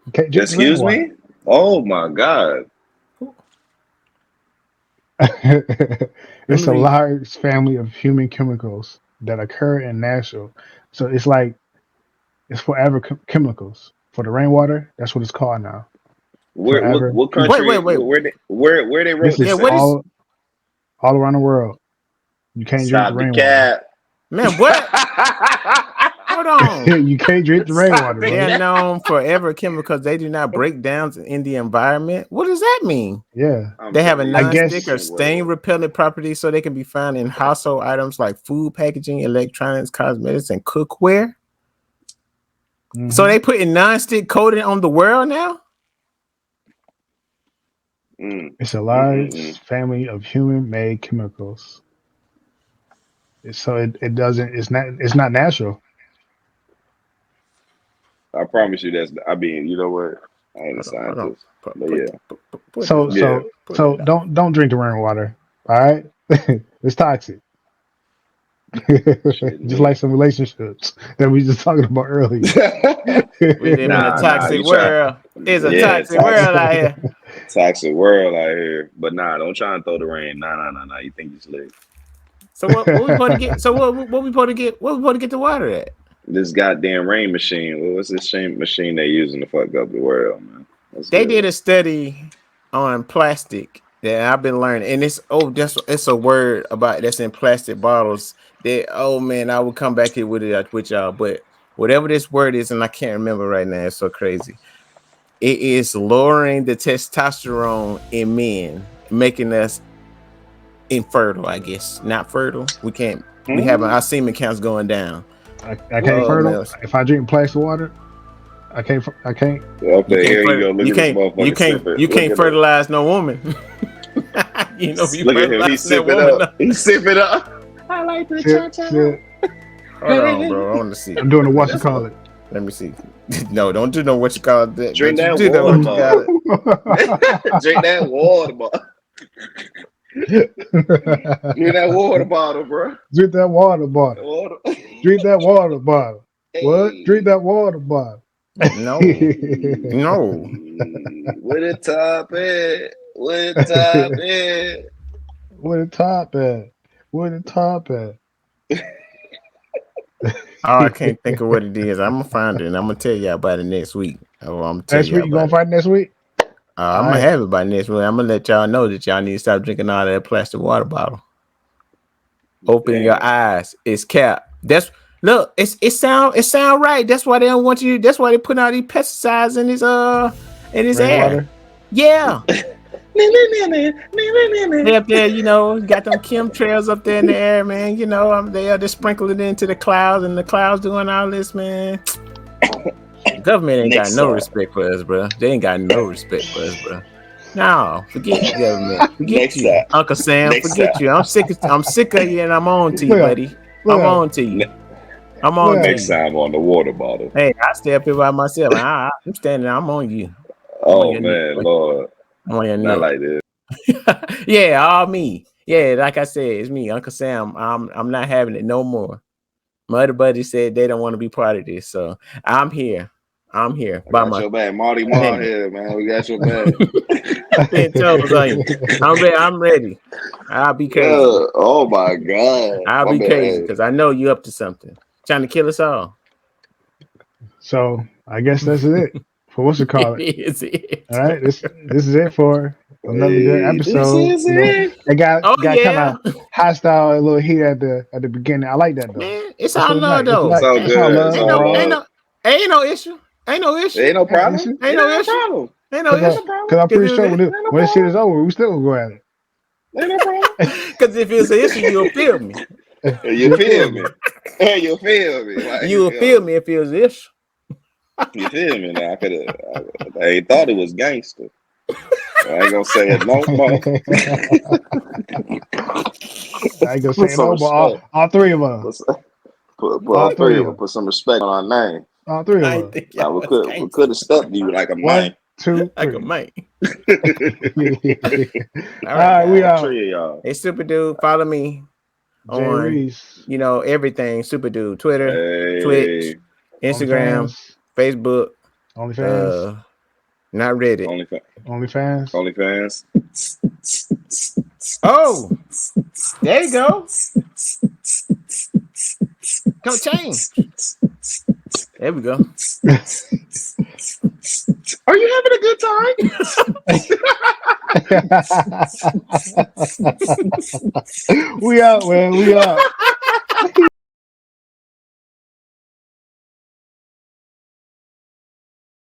You can't drink the Excuse rainwater. me. Oh my God. Let me It's a read. large family of human chemicals that occur in natural. So it's like it's forever chemicals. For the rainwater, that's what it's called now. Where what Forever what Wait, chemicals. wait, country wait. where they This wrote Yeah, is this what at? is? all around the world. You can't drink the Stop the rainwater. cap. Man, what? Hold on. You can't drink the Stop rainwater, the They're brother. cap. known forever chemicals. They do not break down in the environment. What does that mean? Yeah. I'm They have a telling I you, non-stick or guess stain whatever. repellent property, so they can be found in household items like food packaging, electronics, cosmetics, and cookware. So hmm they putting non-stick coating on the world now. Mm, it's a mm. large family of human made chemicals. So it doesn't it's not natural. I promise you that's. I mean, you know what? I ain't a Hold on. scientist, Put but put yeah, put that So down. yeah. so Put so that down. don't drink the rainwater. All right? It's toxic. Shit, Just like me. some relationships that we just talking about earlier. We live in a Nah. toxic You try. world. It's a Yeah, toxic world out here. toxic world out here. But nah, don't try and throw the rain. Nah. You think you slick? So what we supposed to get? So what we supposed to get? What we supposed to get the water at? This goddamn rain machine. What's this shame machine they using to fuck up the world, man? That's They did good. a study on plastic that I've been learning, and that's it's a word about that's in plastic bottles. That oh man, I will come back here with it with y'all, but whatever this word is, and I can't remember right now. It's so crazy. It is lowering the testosterone in men, making us infertile. I guess not fertile. We can't. We have Hmm? our semen counts going down. I can't What? Oh fertile man, if I drink plastic water. I can't. you Okay, can't here you go. Look you at this can't you motherfucker can't sipping. you Look can't at him. fertilize no woman. You Look at him. He fertilizing that sipping woman. up. No. He sipping up. I like the cha Sip, cha. sip. Hold on, bro. I want to see. I'm doing a what you That's call what. it. Let me see. No, don't do know what you call that. Drink Don't you that do know water what you got bottle. it. Drink that water bottle. Drink that water bottle, bro. Drink that water bottle. Water. Drink that water bottle. What? Drink Hey. that water bottle. No, no. Hey. Where the top at? Where the top at? Where the top at? Where the top at? Oh, I can't think of what it is. I'm gonna find it and I'm gonna tell y'all about it next week. Oh, I'm gonna tell Next y'all week, you gonna about it. fight next week? All I'm gonna right. have it by next week. I'm gonna let y'all know that y'all need to stop drinking all that plastic water bottle. Open your Damn. eyes. It's cap. That's look. It sound right. That's why they don't want you. That's why they put all these pesticides in his air. Rainwater. Yeah, they up there. Got them chemtrails up there in the air, man. They are just sprinkling it into the clouds, and the clouds doing all this, man. The government ain't got Next no time. respect for us, bro. They ain't got no respect for us, bro. No, forget the government. Forget Next you, time. Uncle Sam. Next Forget time. you. I'm sick of you, and I'm on to you, Look, buddy. I'm look, on to you. Ne- I'm on to look. next you. time on the water bottle. Hey, I stay up here by myself. I'm standing. I'm on you. I'm on Oh your neck. man, Lord. I'm on your Not neck. like this. Yeah, all me. Yeah, like I said, it's me, Uncle Sam. I'm not having it no more. My other buddy said they don't want to be part of this, so I'm here. I'm here I by got my your back, Marty Mar damn it. here, man. We got your back. 10 toes on you. I'm ready. I'll be crazy. Yeah. Oh my God. I'll My be crazy bad. because I know you up to something. Trying to kill us all. So I guess that's it for what's it call it. Is it? All right, this is it for another good Hey, this episode. is You know, it. it Oh got kind yeah. of hostile, a little heat at the beginning. I like that though. Man, it's That's all what it's love like. It's though. It's like all it's all good. It's love, Ain't all no bro. ain't love. no ain't no issue. Ain't no There issue. ain't no Ain't no problem. issue. Ain't There no ain't no issue. problem. Ain't no There ain't issue. no problem. Cause I'm Cause pretty sure it, There ain't no when this shit problem. is over, we still gonna go at There ain't no problem. cause if it's an issue, you'll feel me. it. You You feel feel me? me? You feel me? Like, You'll feel yo, me if it was an issue. you feel me? Now, I ain't thought it was gangster. I ain't gonna say it no more. I ain't gonna Put say some no, but respect. all three of us, Put, put all all three three of of them. them, Put some respect on our name. all three of I ain't us. think Now y'all was we gangster could have stepped you like a One, man. two, like a three. man. All All right, right, we guys. All out. three of y'all. Hey, Super Dude, follow me Jay on Reese, everything. Super Dude, Twitter, Twitch, Hey, Instagram, OnlyFans, Facebook. OnlyFans, Uh, not Reddit. OnlyFans. OnlyFans. OnlyFans. Oh, there you go. Come change. There we go. Are you having a good time? We out, man. We out.